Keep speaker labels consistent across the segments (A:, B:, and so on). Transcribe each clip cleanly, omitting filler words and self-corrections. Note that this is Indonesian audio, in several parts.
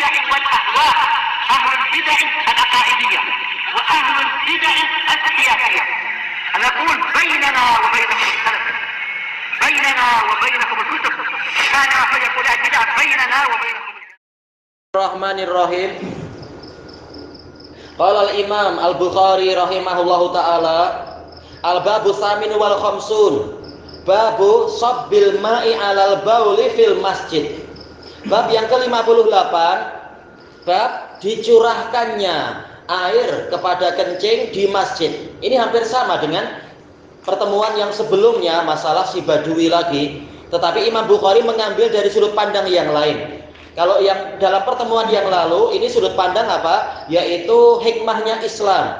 A: البدع والأهواء، أهل البدع العقائدية وأهل البدع السياسية. نقول بيننا وبينكم السلف، بيننا وبينكم الكتب، كان فيقول البدع بيننا وبينكم.
B: Bismillahirrahmanirrahim. Qala al-Imam Al-Bukhari rahimahullahu taala, al-babu tsamin wal khamsun, babu sabbil ma'i 'alal bauli fil masjid. Bab yang ke-58, bab dicurahkannya air kepada kencing di masjid. Ini hampir sama dengan pertemuan yang sebelumnya, masalah si badui lagi, tetapi Imam Bukhari mengambil dari sudut pandang yang lain. Kalau yang dalam pertemuan yang lalu, ini sudut pandang apa? Yaitu hikmahnya Islam.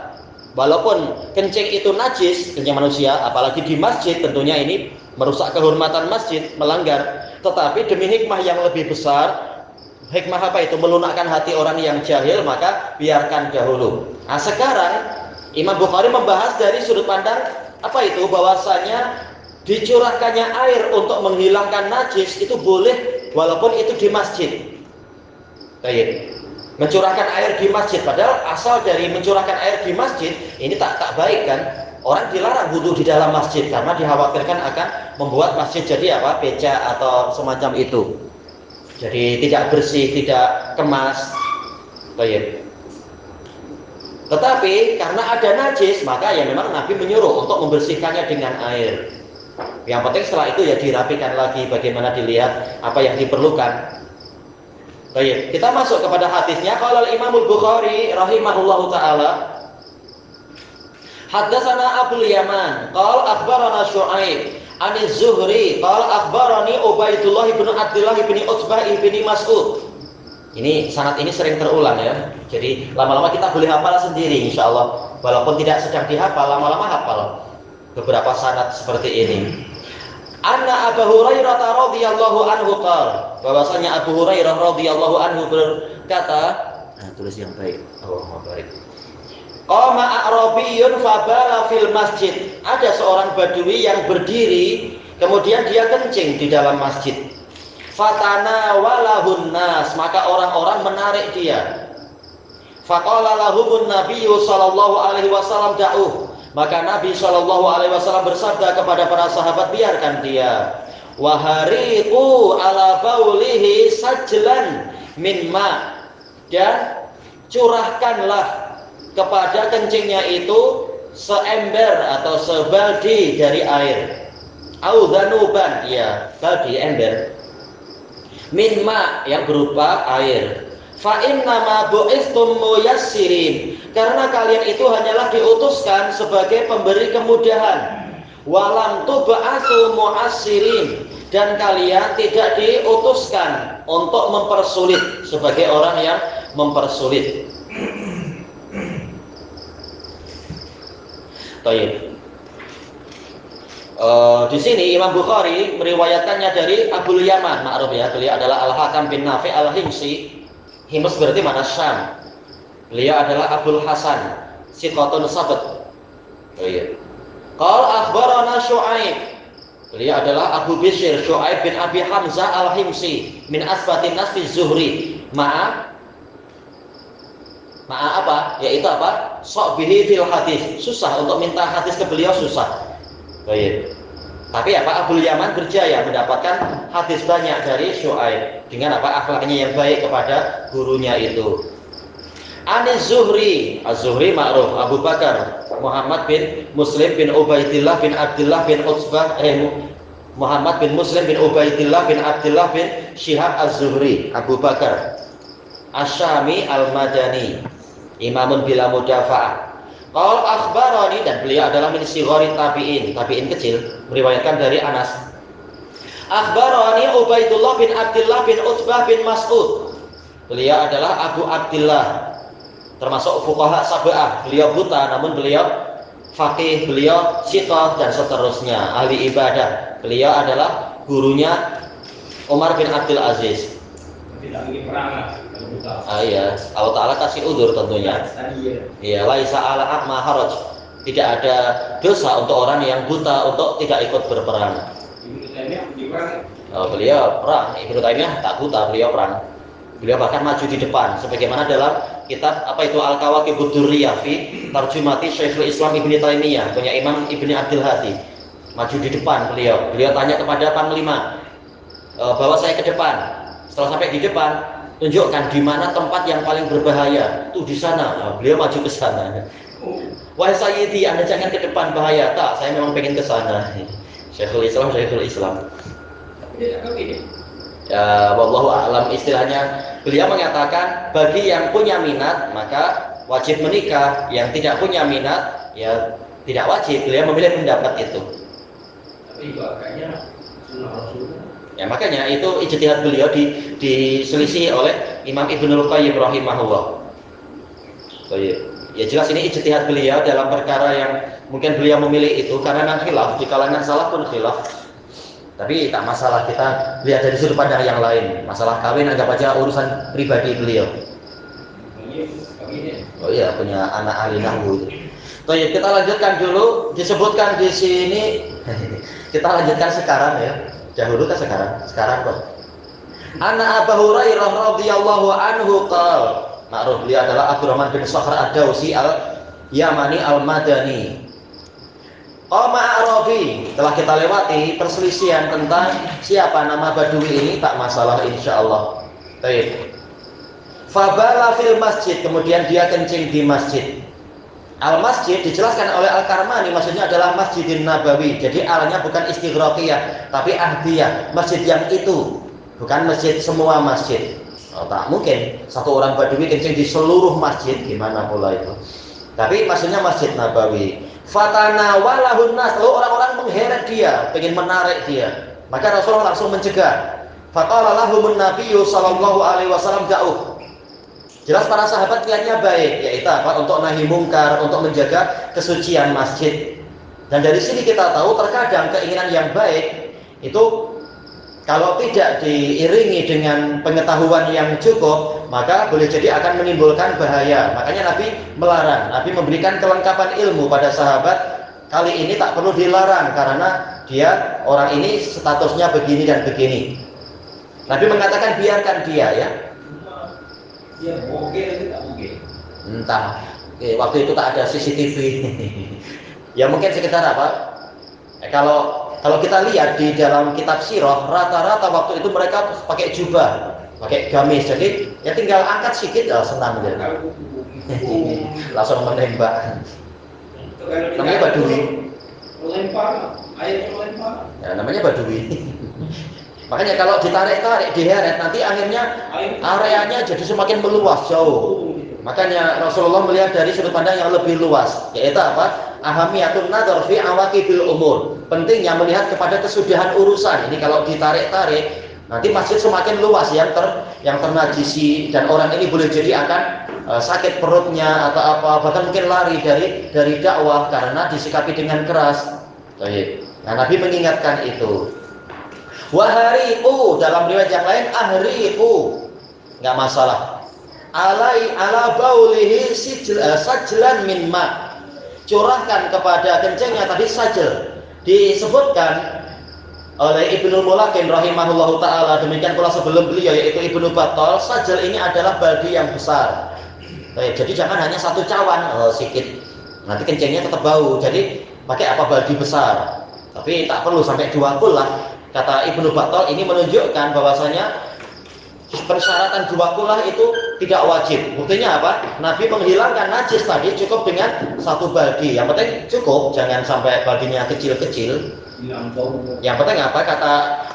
B: Walaupun kencing itu najis, kencing manusia, apalagi di masjid, tentunya ini merusak kehormatan masjid, melanggar. Tetapi demi hikmah yang lebih besar, hikmah apa itu? Melunakkan hati orang yang jahil, maka biarkan dahulu. Nah sekarang, Imam Bukhari membahas dari sudut pandang, apa itu? Bahwasanya dicurahkannya air untuk menghilangkan najis, itu boleh walaupun itu di masjid. Baik. Mencurahkan air di masjid, padahal asal dari mencurahkan air di masjid ini tak baik kan? Orang dilarang wudu di dalam masjid karena dikhawatirkan akan membuat masjid jadi apa? Becak atau semacam itu. Jadi tidak bersih, tidak kemas. Baik. Tetapi karena ada najis, maka ya memang Nabi menyuruh untuk membersihkannya dengan air. Yang penting setelah itu ya dirapikan lagi, bagaimana dilihat apa yang diperlukan. Baik, kita masuk kepada hadisnya. Qala al-Imam al-Bukhari rahimahullahu taala, haddatsana Abul Yaman qala akhbarana Syu'aib an az-Zuhri qala akhbarani Ubaidullah bin Abdullah bin Utbah bin Mas'ud. Ini sanad ini sering terulang ya. Jadi lama-lama kita boleh hafal sendiri insyaallah. Walaupun tidak sedang dihafal, lama-lama hafal beberapa sanad seperti ini. Anna Abu Hurairah radhiyallahu anhu qala, bahwasanya Abu Hurairah radhiyallahu anhu berkata, tulis yang baik. Allahumma barik. Qama a'rabiyyun fabala fil masjid. Ada seorang badui yang berdiri, kemudian dia kencing di dalam masjid. Fatana walahun nas, maka orang-orang menarik dia. Faqala lahumun nabiyyu sallallahu alaihi wasallam da'uh. Maka Nabi SAW bersabda kepada para sahabat, biarkan dia. Wahariqu ala baulihi sajlan min ma, dan curahkanlah kepada kencingnya itu seember atau sebaldi dari air. Au dhanuban, ya, baldi ember. Min ma, yang berupa air. Fa innama bu'istum muyassirin, karena kalian itu hanyalah diutuskan sebagai pemberi kemudahan. Walam tub'atsu mu'assirin, dan kalian tidak diutuskan untuk mempersulit, sebagai orang yang mempersulit. Baik. Di sini Imam Bukhari meriwayatkannya dari Abul Yaman, ma'ruf ya, beliau adalah Al-Hakam bin Nafi' Al-Himsi. Hims berarti mana? Syam. Beliau adalah Abul Hasan Siqatun Sabat. Oh iya. Qala akhbarana Syu'aib. Beliau adalah Abu Bishr Syu'aib bin Abi Hamzah Al-Himsi min asbatin nas fi Zuhri. Ma'a apa? Yaitu apa? Sa'bihi fil hadis. Susah untuk minta hadis ke beliau, susah. Oh iya. Tapi apa? Abul Yaman berjaya mendapatkan hadis banyak dari Syu'aib dengan apa? Akhlaknya yang baik kepada gurunya itu. Aniz Zuhri, Az-Zuhri ma'ruf, Abu Bakar Muhammad bin Muslim bin Ubaidillah bin Abdullah bin Utsbah Muhammad bin Muslim bin Ubaidillah bin Abdullah bin Syihab Az-Zuhri, Abu Bakar Asy-Syami Al-Madani, imamun bila mudafa'ah. Qal akhbarani, dan beliau adalah min sighari tabi'in, tabi'in kecil, meriwayatkan dari Anas. Akhbarani Ubaidullah bin Abdullah bin Utbah bin Mas'ud. Beliau adalah Abu Abdullah, termasuk fuqaha sab'ah. Beliau buta namun beliau faqih, beliau siqah dan seterusnya, ahli ibadah. Beliau adalah gurunya Umar bin Abdul Aziz.
C: Tidak ingin perang.
B: Iya, Allah Ta'ala kasih udzur tentunya. Iya, laisa ala a'ma haraj. Tidak ada dosa untuk orang yang buta untuk tidak ikut berperang.
C: Ibnu Taimiyah di perang.
B: Beliau perang, Ibnu Taimiyah tak buta, beliau perang. Beliau bahkan maju di depan sebagaimana dalam kitab apa itu Al-Kawakibud Durriyah fi Tarjumati Syekhul Islam Ibnu Taimiyah, punya Imam Ibnu Abdul Hadi. Maju di depan beliau. Beliau tanya kepada panglima, bawa saya ke depan. Setelah sampai di depan, tunjukkan di mana tempat yang paling berbahaya. Tuh di sana. Nah, beliau maju ke sana. Wahai Sayyidi, Anda jangan ke depan, bahaya. Tak, saya memang pengen ke sana. Syekhul Islam. Ya, wallahu a'lam, istilahnya beliau mengatakan bagi yang punya minat maka wajib menikah, yang tidak punya minat ya tidak wajib. Beliau memilih pendapat itu.
C: Tapi kayaknya sunnah Rasul.
B: Ya makanya itu ijtihad beliau diselisih oleh Imam Ibnul Qayyim rahimahullah. So, ya jelas ini ijtihad beliau dalam perkara yang mungkin beliau memilih itu karena memang khilaf, di kalangan salaf pun khilaf. Tapi tak masalah, kita lihat dari sudut pandang yang lain. Masalah kawin anggap aja urusan pribadi beliau. Oh iya, punya anak ahli nahwu itu. Baik, kita lanjutkan dulu. Disebutkan di sini kita lanjutkan sekarang ya. Dahulu kan sekarang kok. Anak Abu Hurairah radhiyallahu anhu qala, ma'ruf beliau adalah Abdurrahman bin Sakhr ad-Dausi al-Yamani al-Madani. Arabi, telah kita lewati perselisihan tentang siapa nama Badui ini, tak masalah insyaallah. Baik. Fabala fil masjid, kemudian dia kencing di masjid. Al-masjid dijelaskan oleh Al-Karmani, maksudnya adalah Masjidin Nabawi. Jadi alnya bukan istighraqiyah, tapi ahdiyah, masjid yang itu, bukan masjid semua masjid. Oh, tak mungkin satu orang Badui kencing di seluruh masjid, gimana pula itu. Tapi maksudnya Masjid Nabawi. Fatana walahun nas, lalu orang-orang mengheret dia, ingin menarik dia. Maka Rasulullah langsung mencegah. Faqala lahumun nabiyyu sallallahu alaihi wasallam jauh. Jelas para sahabat niatnya baik, yaitu apa? Untuk nahi mungkar, untuk menjaga kesucian masjid. Dan dari sini kita tahu terkadang keinginan yang baik itu kalau tidak diiringi dengan pengetahuan yang cukup, maka boleh jadi akan menimbulkan bahaya. Makanya Nabi melarang, Nabi memberikan kelengkapan ilmu pada sahabat. Kali ini tak perlu dilarang karena dia orang ini statusnya begini dan begini. Nabi mengatakan biarkan dia ya.
C: Dia bogel itu tak bogel.
B: Entah. Waktu itu tak ada CCTV. Ya mungkin sekitar apa? Kalau kita lihat di dalam kitab sirah, rata-rata waktu itu mereka pakai jubah, pakai gamis. Jadi ya tinggal angkat sedikit, senang jadi. Langsung menembak. Namanya Badui.
C: Melempar, airnya melempar.
B: Ya, namanya Badui. Makanya kalau ditarik-tarik, diheret, nanti akhirnya areanya jadi semakin meluas jauh. Makanya Rasulullah melihat dari sudut pandang yang lebih luas, yaitu apa? Ahamiyatun nadhar fi awaqibil umur. Pentingnya melihat kepada kesudahan urusan. Ini kalau ditarik-tarik, nanti masjid semakin luas yang ternajisi dan orang ini boleh jadi akan sakit perutnya atau apa, bahkan mungkin lari dari dakwah karena disikapi dengan keras. Baik. Nah, Nabi mengingatkan itu. Wahariqu, dalam riwayat yang lain ahriqu. Enggak masalah. Ala baulihi sajlan min ma. Curahkan kepada kencingnya tadi sajl. Disebutkan oleh Ibnu Mulakin rahimahullahu taala, demikian pula sebelum beliau yaitu Ibnu Battal, sajl ini adalah baldi yang besar. Jadi jangan hanya satu cawan sedikit. Nanti kencingnya tetap bau. Jadi pakai apa baldi besar. Tapi tak perlu sampai 2 kullah. Kata Ibnu Battal ini menunjukkan bahwasanya persyaratan 2 kullah itu tidak wajib. Buktinya apa? Nabi menghilangkan najis tadi cukup dengan 1 baldi. Yang penting cukup, jangan sampai baldinya kecil-kecil. Yang penting apa?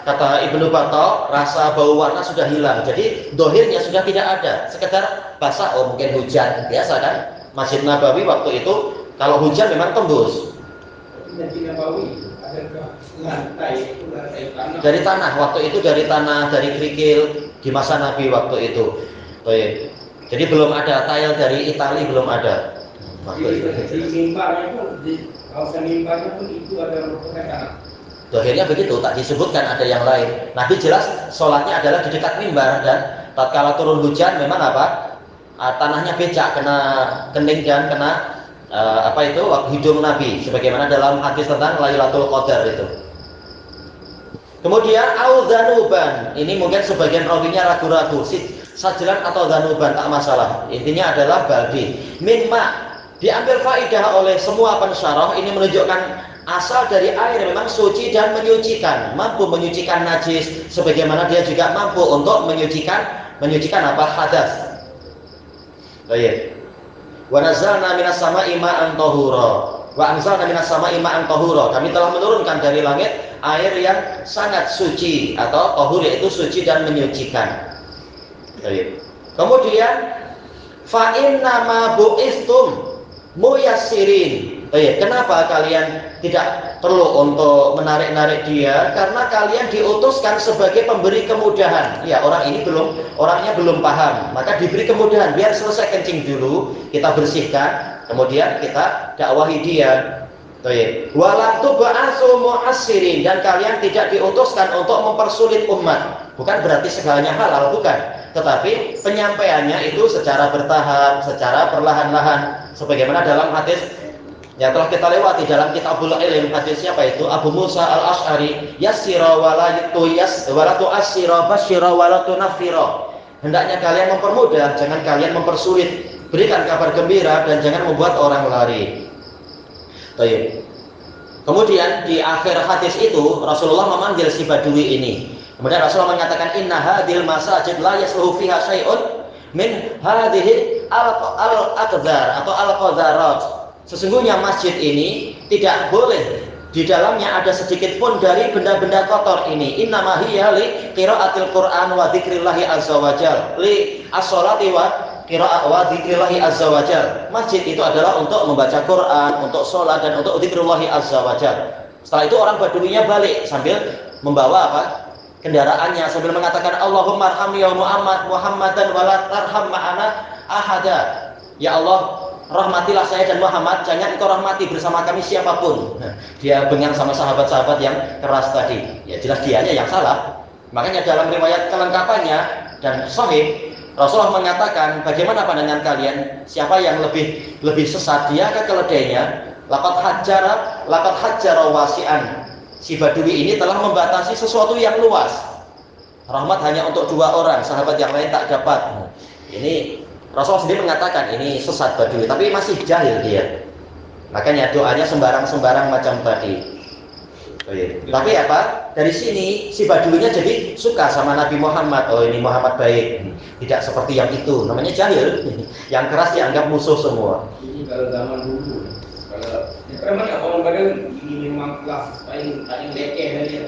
B: Kata Ibnu Battal, rasa bau warna sudah hilang. Jadi dohirnya sudah tidak ada. Sekedar basah, mungkin hujan. Biasa kan? Masjid Nabawi waktu itu kalau hujan memang tembus.
C: Masjid Nabawi ada lantai tanah.
B: Dari tanah waktu itu, dari tanah, dari kerikil di masa Nabi waktu itu. Jadi belum ada tile dari Italia, belum ada. Waktu itu.
C: Di mimbarnya pun, di kawasan mimbarnya pun itu ada merupakan tanah.
B: Dohirnya begitu, tak disebutkan ada yang lain. Nabi jelas sholatnya adalah di dekat mimbar dan tatkala turun hujan memang apa? Tanahnya becak, kena kening dan kena hidung Nabi, sebagaimana dalam hadis tentang Lailatul Qadar itu. Kemudian au dzanuban, ini mungkin sebagian rawinya ragu-ragu. sajlan atau danuban tak masalah. Intinya adalah baldi. Mimma diambil faidah oleh semua pensyarah ini menunjukkan asal dari air memang suci dan menyucikan, mampu menyucikan najis sebagaimana dia juga mampu untuk menyucikan apa? Hadas. Baik. Wa nazzalna minas sama'i ma'an tahura. Wa anzalna minas sama'i ma'an tahura. Kami telah menurunkan dari langit air yang sangat suci atau tahur yaitu suci dan menyucikan. Baik. Kemudian fa inna ma bu'istum muyassirin. Baik, kenapa kalian tidak perlu untuk menarik-narik dia? Karena kalian diutuskan sebagai pemberi kemudahan. Ya, orangnya belum paham, maka diberi kemudahan. Biar selesai kencing dulu, kita bersihkan, kemudian kita dakwahi dia. Baik. Walam tub'atsu mu'assirin, dan kalian tidak diutuskan untuk mempersulit umat. Bukan berarti segalanya halal, bukan. Tetapi penyampaiannya itu secara bertahap, secara perlahan-lahan. Sebagaimana dalam hadis yang telah kita lewati dalam Kitabul Ilm, hadis siapa itu? Abu Musa Al-Asy'ari, yassira wa la tu'assira, basyira wa la tunaffira. Hendaknya kalian mempermudah, jangan kalian mempersulit. Berikan kabar gembira dan jangan membuat orang lari. Baik. Kemudian di akhir hadis itu Rasulullah memanggil si Badui ini. Kemudian Rasulullah mengatakan inna hadhil masajid la yasluhu fiha syai'un min hadhihi al-aqdar atau al-qadarat. Sesungguhnya masjid ini tidak boleh di dalamnya ada sedikit pun dari benda-benda kotor ini. Innama hiya li qiraatil Qur'an wa dzikrillahi azza wajal. Li as-sholati wa qiraat wa dzikrillahi azza wajal. Masjid itu adalah untuk membaca Quran, untuk sholat dan untuk dzikrullahi azza wajal. Setelah itu orang Baduinya balik sambil membawa apa? Kendaraannya sambil mengatakan Allahumma arhamni ya Muhammadan wa la tarham ma'ana ahada. Ya Allah, rahmatilah saya dan Muhammad, jangan engkau rahmati bersama kami siapapun. Nah, dia bengang sama sahabat-sahabat yang keras tadi. Ya jelas dianya yang salah. Makanya dalam riwayat kelengkapannya dan sahih, Rasulullah mengatakan, bagaimana pandangan kalian? Siapa yang lebih sesat, dia ke keledainya? Laqad hajjara wasi'an. Si Badui ini telah membatasi sesuatu yang luas. Rahmat hanya untuk 2 orang, sahabat yang lain tak dapat. Ini Rasulullah sendiri mengatakan ini sesat Badui, tapi masih jahil dia. Makanya doanya sembarang-sembarang macam tadi. Oh, iya. Tapi apa? Dari sini si Baduinya jadi suka sama Nabi Muhammad. Oh, ini Muhammad baik, tidak seperti yang itu. Namanya jahil. Yang keras dianggap musuh semua.
C: Ini kalau zaman dulu. Kalau orang Badui ini memang kelas paling lekeh dia.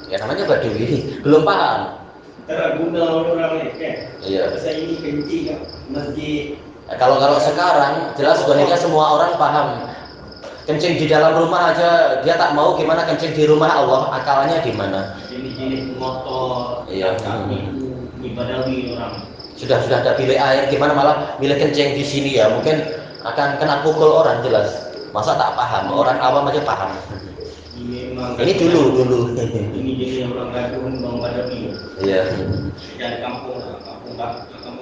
B: Ya namanya Badui, belum paham.
C: Terguna orang lekeh.
B: Iya.
C: Saya ini kencing masjid.
B: Kalau sekarang jelas sebenarnya semua orang paham. Kencing di dalam rumah aja dia tak mau, gimana kencing di rumah Allah? Akalnya di mana?
C: Jenis motor.
B: Iya.
C: Ibadah orang.
B: Sudah ada bilik air, gimana malah milih kencing di sini ya? Mungkin akan kena pukul orang jelas. Masa tak paham? Orang awam aja paham. Ini dulu.
C: Ini jadi orang Badui, orang Badui.
B: Iya.
C: Dari kampung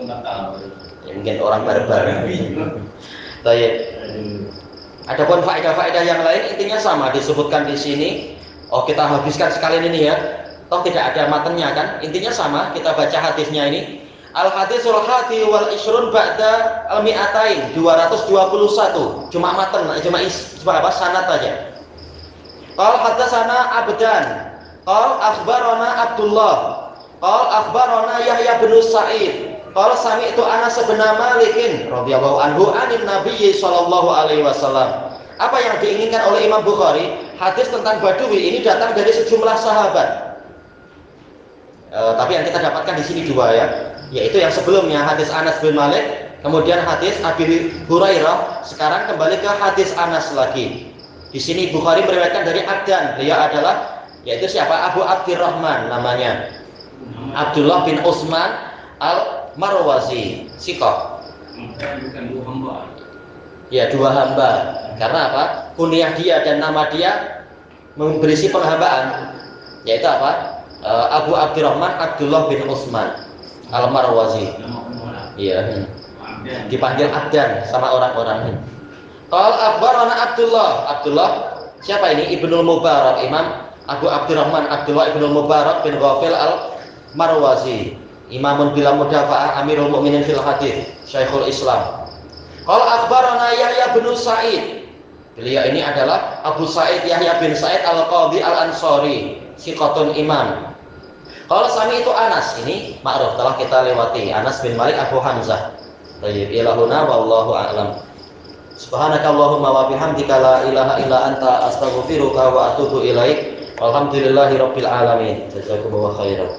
C: Batak.
B: Ya, mungkin orang barbar. Baik. Adapun faedah-faedah yang lain intinya sama disebutkan di sini. Oh, kita habiskan sekalian ini ya. Toh tidak ada matanya kan? Intinya sama. Kita baca hadisnya ini. Al-hadisul hadi wal isrun ba'da al-mi'atain 221. Cuma matan, cuma apa? Sanad aja. Qal hadatsana Abdan. Qal akhbarana Abdullah. Qal akhbarana Yahya bin Sa'id. Qal sami'tu Anas bin Malik radhiyallahu anhu anin Nabi sallallahu alaihi wasallam. Apa yang diinginkan oleh Imam Bukhari? Hadis tentang Badui ini datang dari sejumlah sahabat. Tapi yang kita dapatkan di sini 2 ya. Yaitu yang sebelumnya hadis Anas bin Malik, kemudian hadis Abi Hurairah, sekarang kembali ke hadis Anas lagi. Di sini Bukhari meriwayatkan dari Abdan, dia adalah yaitu siapa? Abu Abdurrahman namanya. Abdullah bin Utsman Al-Marwazi, Siqah.
C: Bukan 2 hamba.
B: Ya, 2 hamba. Karena apa? Kunyah dia dan nama dia berisi penghambaan. Yaitu apa? Abu Abdurrahman Abdullah bin Utsman Al-Marwazi. Iya. Dipanggil Abdan sama orang-orang. Qal akhbarana Abdullah siapa ini? Ibnul Mubarak, Imam Abu Abdurrahman Abdullah Ibnul Mubarak bin Ghafil Al-Marwazi. Imamun bila mudafa'ah Amirul Mukminin fil hadis, Syekhul Islam. Qala akhbarana Yahya bin Sa'id. Beliau ini adalah Abu Sa'id Yahya bin Sa'id Al-Qadhi Al-Ansari, siqatun imam. Kalau sami itu Anas, ini ma'ruf telah kita lewati. Anas bin Malik Abu Hamzah. Tayyib ilahuna wallahu a'lam. Subhanakallahumma wa bihamdika la ilaha illa anta astaghfiruka wa atubu ilaik. Walhamdulillahirabbil alamin. Jazakumullahu khairan.